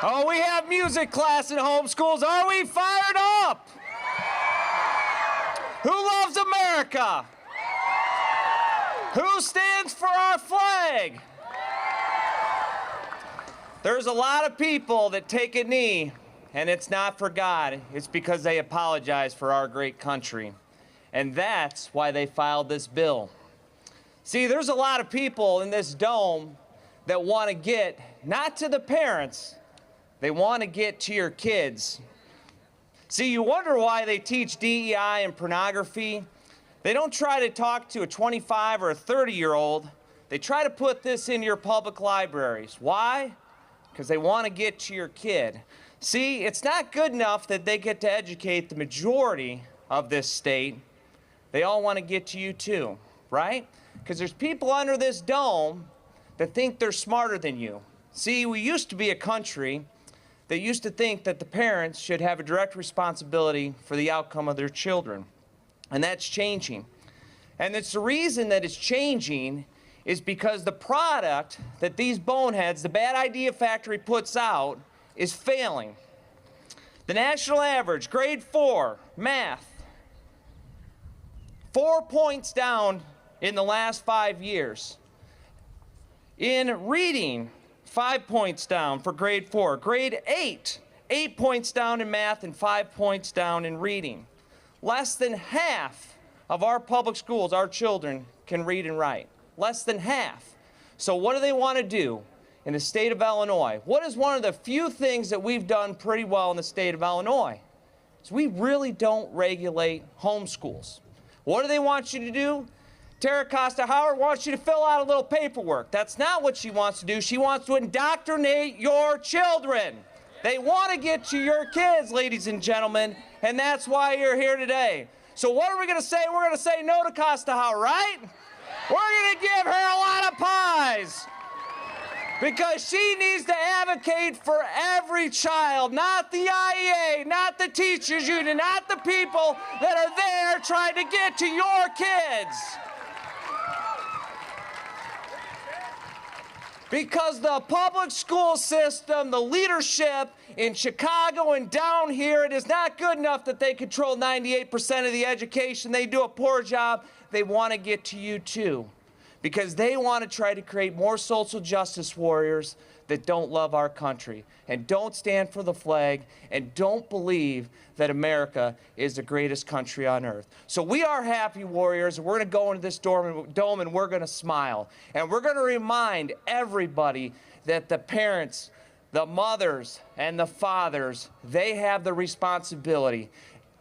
Oh, we have music class in homeschools. Are we fired up? Who loves America? Who stands for our flag? There's a lot of people that take a knee, and it's not for God. It's because they apologize for our great country. And that's why they filed this bill. See, there's a lot of people in this dome that want to get, not to the parents, they want to get to your kids. See, you wonder why they teach DEI and pornography. They don't try to talk to a 25 or a 30-year-old. They try to put this in your public libraries. Why? Because they want to get to your kid. See, it's not good enough that they get to educate the majority of this state. They all want to get to you too, right? Because there's people under this dome that think they're smarter than you. See, we used to be a country that used to think that the parents should have a direct responsibility for the outcome of their children. And that's changing. And it's the reason that it's changing is because the product that these boneheads, the Bad Idea Factory, puts out is failing. The national average, grade 4, math, 4 points down in the last 5 years. In reading, 5 points down for grade 4. Grade 8, 8 points down in math and 5 points down in reading. Less than half of our public schools, our children, can read and write. Less than half. So what do they want to do in the state of Illinois? What is one of the few things that we've done pretty well in the state of Illinois? Is we really don't regulate homeschools. What do they want you to do? Tara Costa Howard wants you to fill out a little paperwork. That's not what she wants to do. She wants to indoctrinate your children. They want to get to your kids, ladies and gentlemen, and that's why you're here today. So what are we going to say? We're going to say no to Costa Howard, right? We're going to give her a lot of pies because she needs to advocate for every child, not the IEA, not the teachers union, not the people that are there trying to get to your kids. Because the public school system, the leadership in Chicago and down here, it is not good enough that they control 98% of the education. They do a poor job. They want to get to you too. Because they want to try to create more social justice warriors that don't love our country and don't stand for the flag and don't believe that America is the greatest country on earth. So we are happy warriors. We're going to go into this dome and we're going to smile. And we're going to remind everybody that the parents, the mothers, and the fathers, they have the responsibility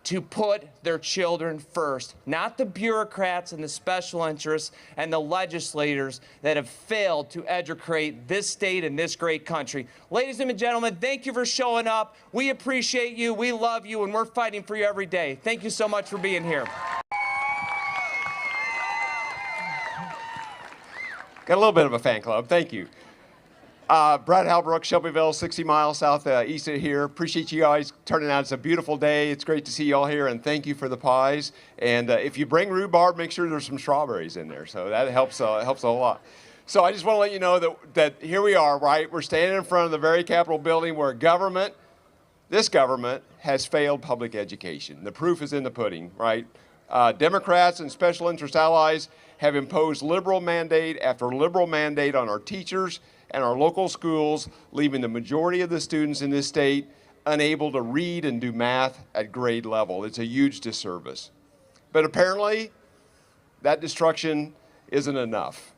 to put their children first, not the bureaucrats and the special interests and the legislators that have failed to educate this state and this great country. Ladies and gentlemen, thank you for showing up. We appreciate you, we love you, and we're fighting for you every day. Thank you so much for being here. Got a little bit of a fan club, thank you. Brad Halbrook, Shelbyville, 60 miles south east of here. Appreciate you guys turning out. It's a beautiful day. It's great to see you all here, and thank you for the pies. And if you bring rhubarb, make sure there's some strawberries in there. So that helps a whole lot. So I just want to let you know that here we are, right? We're standing in front of the very Capitol building where this government has failed public education. The proof is in the pudding, right? Democrats and special interest allies have imposed liberal mandate after liberal mandate on our teachers and our local schools, leaving the majority of the students in this state unable to read and do math at grade level. It's a huge disservice. But apparently, that destruction isn't enough.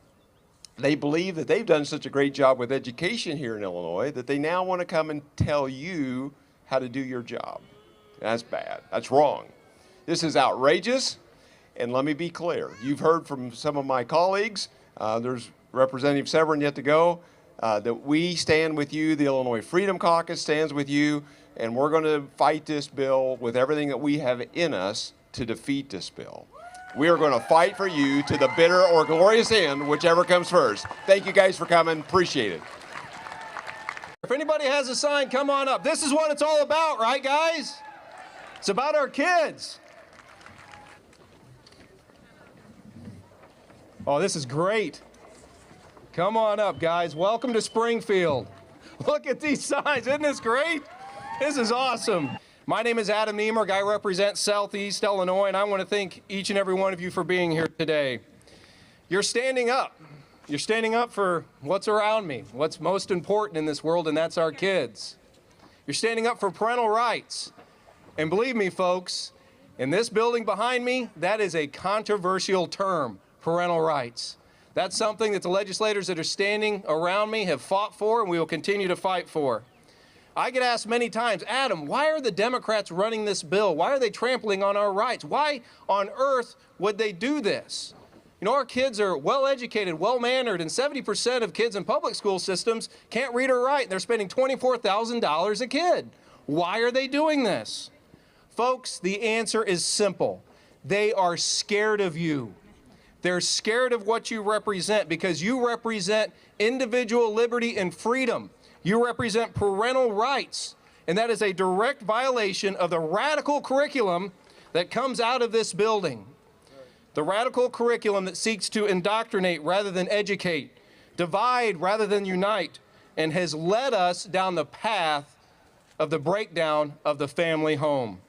They believe that they've done such a great job with education here in Illinois that they now want to come and tell you how to do your job. That's bad. That's wrong. This is outrageous. And let me be clear. You've heard from some of my colleagues. There's Representative Severin yet to go. That we stand with you, the Illinois Freedom Caucus stands with you, and we're going to fight this bill with everything that we have in us to defeat this bill. We are going to fight for you to the bitter or glorious end, whichever comes first. Thank you guys for coming. Appreciate it. If anybody has a sign, come on up. This is what it's all about, right, guys? It's about our kids. Oh, this is great. Come on up, guys. Welcome to Springfield. Look at these signs. Isn't this great? This is awesome. My name is Adam Niemerg. I represent Southeast Illinois, and I want to thank each and every one of you for being here today. You're standing up. You're standing up for what's around me, what's most important in this world, and that's our kids. You're standing up for parental rights. And believe me, folks, in this building behind me, that is a controversial term, parental rights. That's something that the legislators that are standing around me have fought for, and we will continue to fight for. I get asked many times, Adam, why are the Democrats running this bill? Why are they trampling on our rights? Why on earth would they do this? You know, our kids are well-educated, well-mannered, and 70% of kids in public school systems can't read or write, and they're spending $24,000 a kid. Why are they doing this? Folks, the answer is simple. They are scared of you. They're scared of what you represent because you represent individual liberty and freedom. You represent parental rights, and that is a direct violation of the radical curriculum that comes out of this building. The radical curriculum that seeks to indoctrinate rather than educate, divide rather than unite, and has led us down the path of the breakdown of the family home.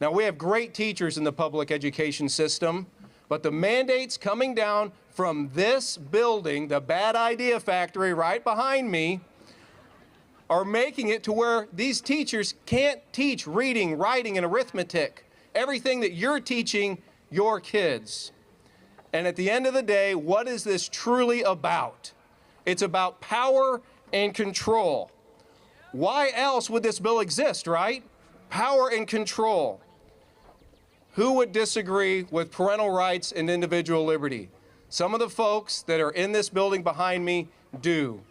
Now, we have great teachers in the public education system, but the mandates coming down from this building, the bad idea factory right behind me, are making it to where these teachers can't teach reading, writing, and arithmetic, everything that you're teaching your kids. And at the end of the day, what is this truly about? It's about power and control. Why else would this bill exist, right? Power and control. Who would disagree with parental rights and individual liberty? Some of the folks that are in this building behind me do.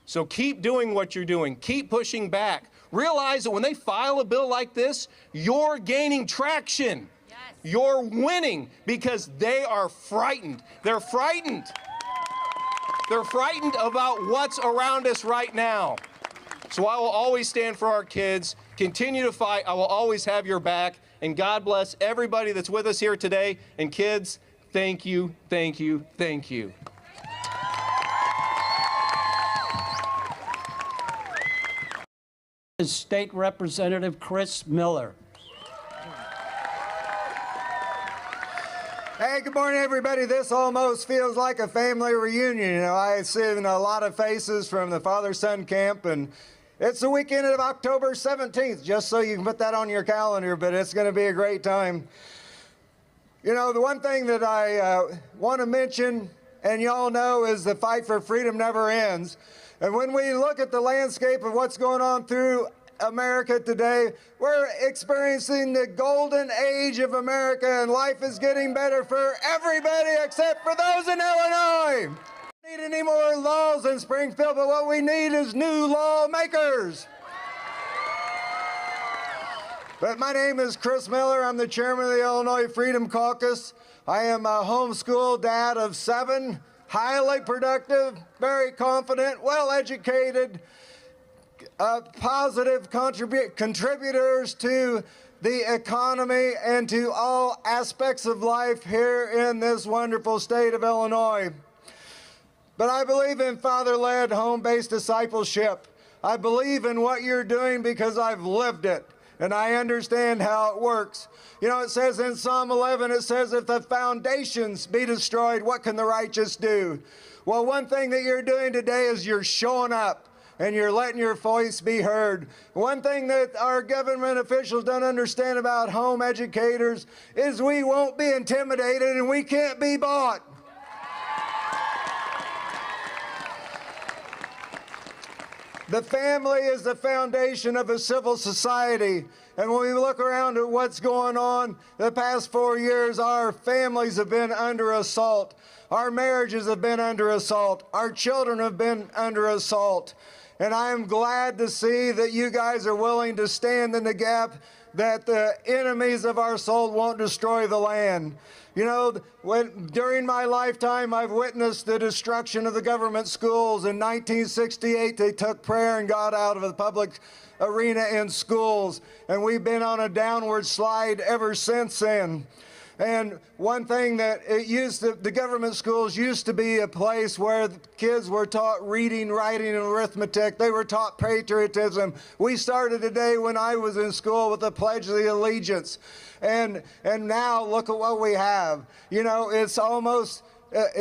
So keep doing what you're doing. Keep pushing back. Realize that when they file a bill like this, you're gaining traction. Yes. You're winning because they are frightened. They're frightened. They're frightened about what's around us right now. So I will always stand for our kids, continue to fight. I will always have your back. And God bless everybody that's with us here today. And kids, thank you, thank you, thank you. Is State Representative Chris Miller. Hey, good morning, everybody. This almost feels like a family reunion. You know, I've seen a lot of faces from the father-son camp, and it's the weekend of October 17th, just so you can put that on your calendar, but it's going to be a great time. You know, the one thing that I want to mention, and y'all know, is the fight for freedom never ends. And when we look at the landscape of what's going on through America today, we're experiencing the golden age of America, and life is getting better for everybody except for those in Illinois. We don't need any more laws in Springfield, but what we need is new lawmakers. But my name is Chris Miller. I'm the chairman of the Illinois Freedom Caucus. I am a homeschool dad of 7, highly productive, very confident, well-educated, positive contributors to the economy and to all aspects of life here in this wonderful state of Illinois. But I believe in father-led, home-based discipleship. I believe in what you're doing because I've lived it, and I understand how it works. You know, it says in Psalm 11, it says, if the foundations be destroyed, what can the righteous do? Well, one thing that you're doing today is you're showing up and you're letting your voice be heard. One thing that our government officials don't understand about home educators is we won't be intimidated and we can't be bought. The family is the foundation of a civil society. And when we look around at what's going on the past 4 years, our families have been under assault. Our marriages have been under assault. Our children have been under assault. And I am glad to see that you guys are willing to stand in the gap, that the enemies of our soul won't destroy the land. You know, during my lifetime, I've witnessed the destruction of the government schools. In 1968, they took prayer and God out of the public arena in schools, and we've been on a downward slide ever since then. And one thing that the government schools used to be a place where the kids were taught reading, writing, and arithmetic. They were taught patriotism. We started today when I was in school with the Pledge of Allegiance. And now look at what we have. You know, it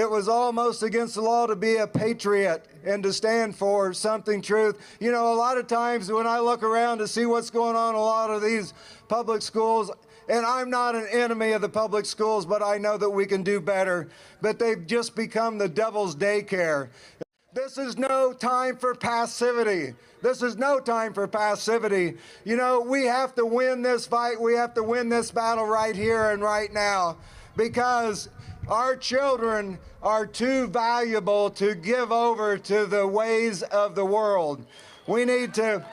was almost against the law to be a patriot and to stand for something truth. You know, a lot of times when I look around to see what's going on in a lot of these public schools, and I'm not an enemy of the public schools, but I know that we can do better. But they've just become the devil's daycare. This is no time for passivity. This is no time for passivity. You know, we have to win this fight. We have to win this battle right here and right now, because our children are too valuable to give over to the ways of the world. We need to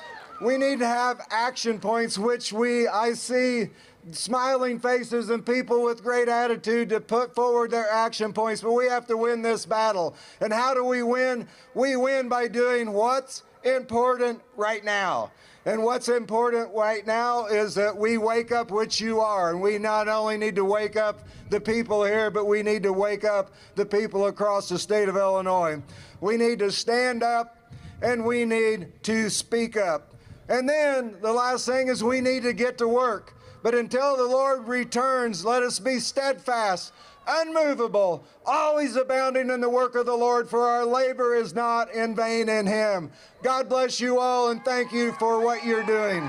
have action points, which I see smiling faces and people with great attitude to put forward their action points, but we have to win this battle. And how do we win? We win by doing what's important right now. And what's important right now is that we wake up, which you are. And we not only need to wake up the people here, but we need to wake up the people across the state of Illinois. We need to stand up and we need to speak up. And then the last thing is we need to get to work. But until the Lord returns, let us be steadfast, unmovable, always abounding in the work of the Lord, for our labor is not in vain in Him. God bless you all, and thank you for what you're doing.